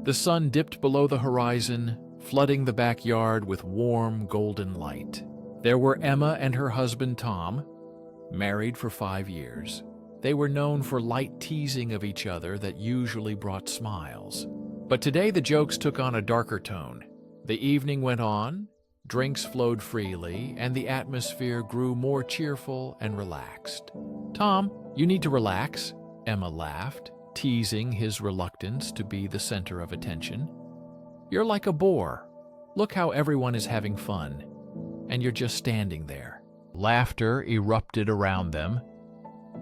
The sun dipped below the horizon, flooding the backyard with warm, golden light. There were Emma and her husband Tom, married for 5 years. They were known for light teasing of each other that usually brought smiles. But today the jokes took on a darker tone. The evening went on, drinks flowed freely, and the atmosphere grew more cheerful and relaxed. "Tom, you need to relax," Emma laughed, teasing his reluctance to be the center of attention. "You're like a bore. Look how everyone is having fun, and you're just standing there." Laughter erupted around them,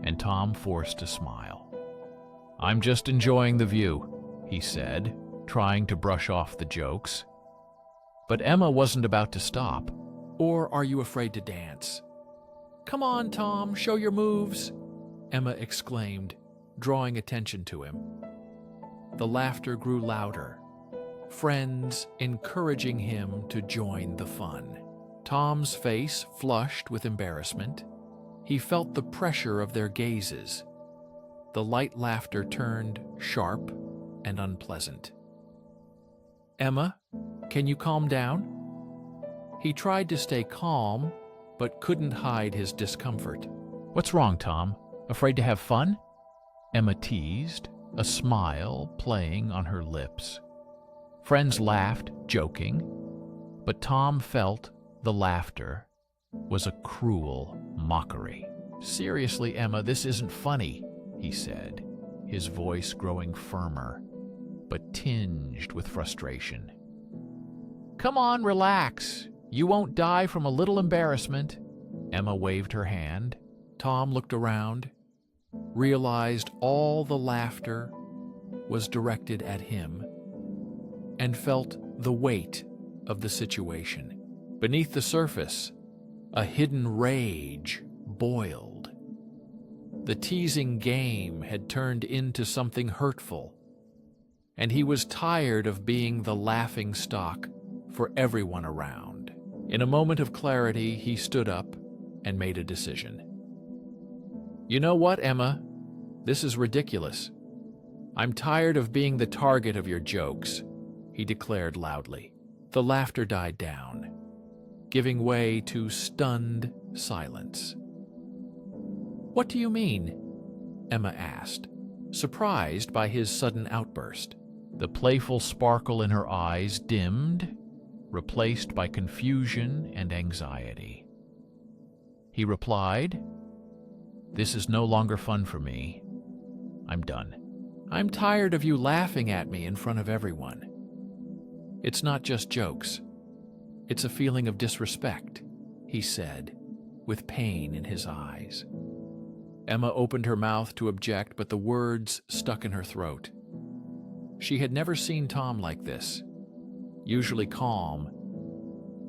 and Tom forced a smile. "I'm just enjoying the view," he said, trying to brush off the jokes. But Emma wasn't about to stop. "Or are you afraid to dance?" "Come on, Tom, show your moves," Emma exclaimed, drawing attention to him. The laughter grew louder, friends encouraging him to join the fun. Tom's face flushed with embarrassment. He felt the pressure of their gazes. The light laughter turned sharp and unpleasant. "Emma, can you calm down?" He tried to stay calm, but couldn't hide his discomfort. "What's wrong, Tom? Afraid to have fun?" Emma teased, a smile playing on her lips. Friends laughed, joking, but Tom felt the laughter was a cruel mockery. "Seriously, Emma, this isn't funny," he said, his voice growing firmer, but tinged with frustration. "Come on, relax. You won't die from a little embarrassment." Emma waved her hand. Tom looked around, realized all the laughter was directed at him, and felt the weight of the situation. Beneath the surface, a hidden rage boiled. The teasing game had turned into something hurtful, and he was tired of being the laughing stock for everyone around. In a moment of clarity, he stood up and made a decision. "You know what, Emma? This is ridiculous. I'm tired of being the target of your jokes," he declared loudly. The laughter died down, giving way to stunned silence. "What do you mean?" Emma asked, surprised by his sudden outburst. The playful sparkle in her eyes dimmed, replaced by confusion and anxiety. He replied, "This is no longer fun for me. I'm done. I'm tired of you laughing at me in front of everyone. It's not just jokes. It's a feeling of disrespect," he said, with pain in his eyes. Emma opened her mouth to object, but the words stuck in her throat. She had never seen Tom like this. Usually calm,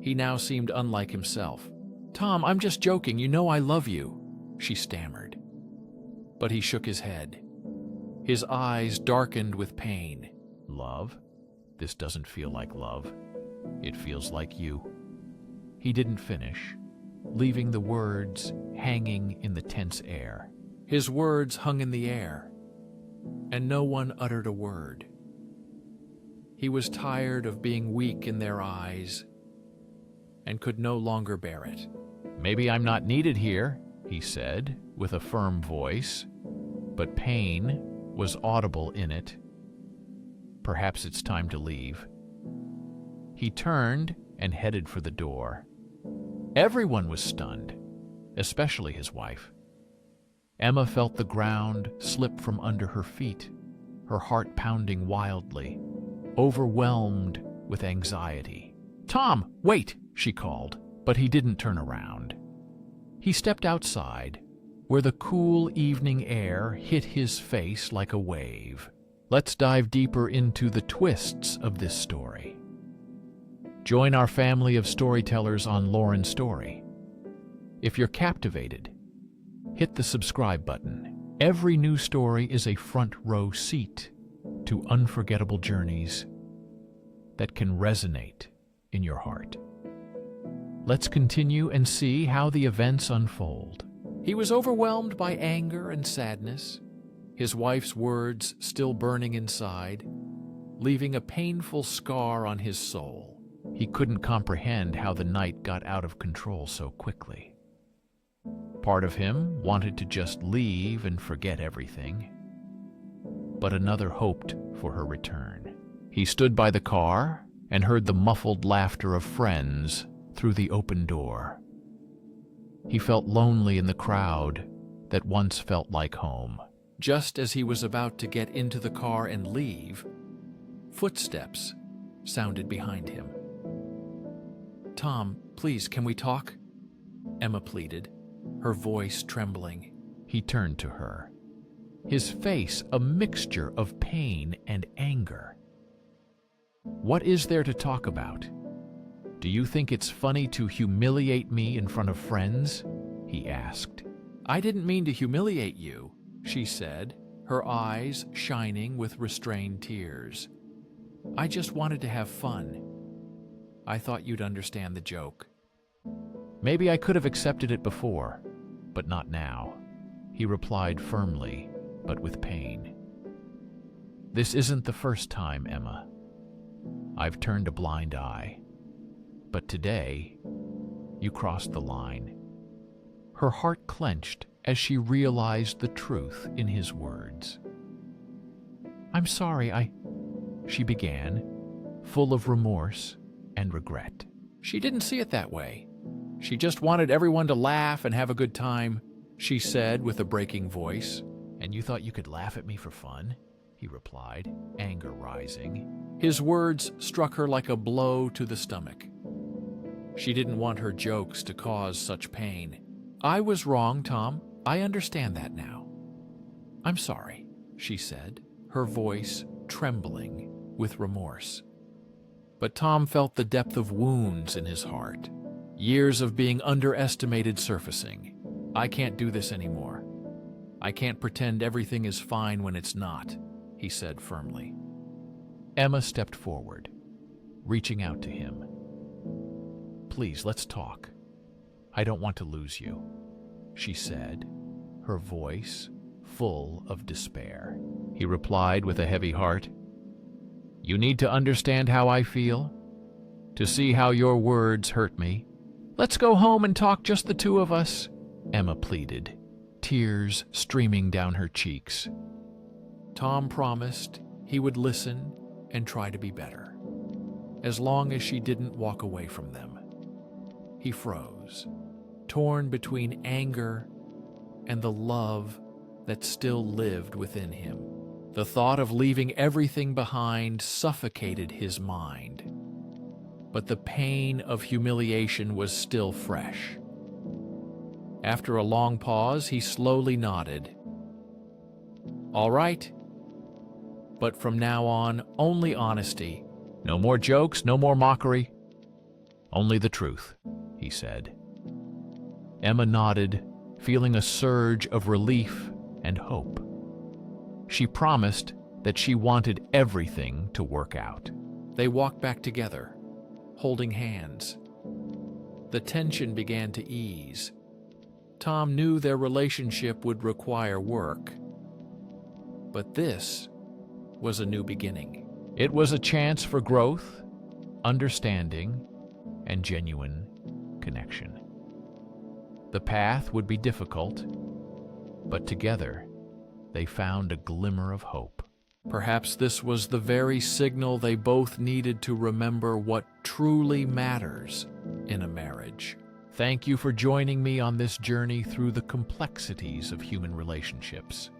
he now seemed unlike himself. "Tom, I'm just joking. You know I love you," she stammered. But he shook his head. His eyes darkened with pain. "Love? This doesn't feel like love. It feels like you." He didn't finish, leaving the words hanging in the tense air. His words hung in the air, and no one uttered a word. He was tired of being weak in their eyes and could no longer bear it. "Maybe I'm not needed here," he said, with a firm voice, but pain was audible in it. "Perhaps it's time to leave." He turned and headed for the door. Everyone was stunned, especially his wife. Emma felt the ground slip from under her feet, her heart pounding wildly, overwhelmed with anxiety. "Tom, wait!" she called, but he didn't turn around. He stepped outside, where the cool evening air hit his face like a wave. Let's dive deeper into the twists of this story. Join our family of storytellers on Lauren's Story. If you're captivated, hit the subscribe button. Every new story is a front row seat to unforgettable journeys that can resonate in your heart. Let's continue and see how the events unfold. He was overwhelmed by anger and sadness, his wife's words still burning inside, leaving a painful scar on his soul. He couldn't comprehend how the night got out of control so quickly. Part of him wanted to just leave and forget everything, but another hoped for her return. He stood by the car and heard the muffled laughter of friends through the open door. He felt lonely in the crowd that once felt like home. Just as he was about to get into the car and leave, footsteps sounded behind him. "Tom, please, can we talk?" Emma pleaded, her voice trembling. He turned to her, his face a mixture of pain and anger. "What is there to talk about? Do you think it's funny to humiliate me in front of friends?" he asked. "I didn't mean to humiliate you," she said, her eyes shining with restrained tears. "I just wanted to have fun. I thought you'd understand the joke." "Maybe I could have accepted it before, but not now," he replied firmly, but with pain. "This isn't the first time, Emma. I've turned a blind eye. But today, you crossed the line." Her heart clenched as she realized the truth in his words. "I'm sorry, she began, full of remorse and regret. She didn't see it that way. She just wanted everyone to laugh and have a good time, she said with a breaking voice. "And you thought you could laugh at me for fun?" he replied, anger rising. His words struck her like a blow to the stomach. She didn't want her jokes to cause such pain. "I was wrong, Tom. I understand that now. I'm sorry," she said, her voice trembling with remorse. But Tom felt the depth of wounds in his heart. Years of being underestimated surfacing. "I can't do this anymore. I can't pretend everything is fine when it's not," he said firmly. Emma stepped forward, reaching out to him. "Please, let's talk. I don't want to lose you," she said, her voice full of despair. He replied with a heavy heart, "You need to understand how I feel, to see how your words hurt me. Let's go home and talk, just the two of us," Emma pleaded, tears streaming down her cheeks. Tom promised he would listen and try to be better, as long as she didn't walk away from them. He froze, torn between anger and the love that still lived within him. The thought of leaving everything behind suffocated his mind, but the pain of humiliation was still fresh. After a long pause, he slowly nodded. "All right, but from now on, only honesty. No more jokes, no more mockery. Only the truth," he said. Emma nodded, feeling a surge of relief and hope. She promised that she wanted everything to work out. They walked back together, holding hands. The tension began to ease. Tom knew their relationship would require work, but this was a new beginning. It was a chance for growth, understanding, and genuine connection. The path would be difficult, but together they found a glimmer of hope. Perhaps this was the very signal they both needed to remember what truly matters in a marriage. Thank you for joining me on this journey through the complexities of human relationships.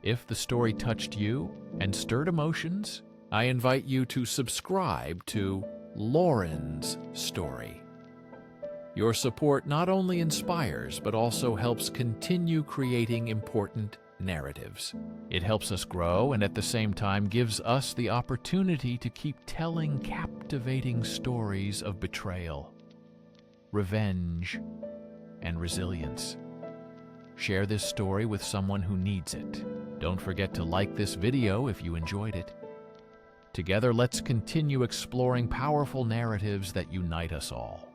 If the story touched you and stirred emotions, I invite you to subscribe to Lauren's Story. Your support not only inspires, but also helps continue creating important narratives. It helps us grow and at the same time gives us the opportunity to keep telling captivating stories of betrayal, revenge, and resilience. Share this story with someone who needs it. Don't forget to like this video if you enjoyed it. Together, let's continue exploring powerful narratives that unite us all.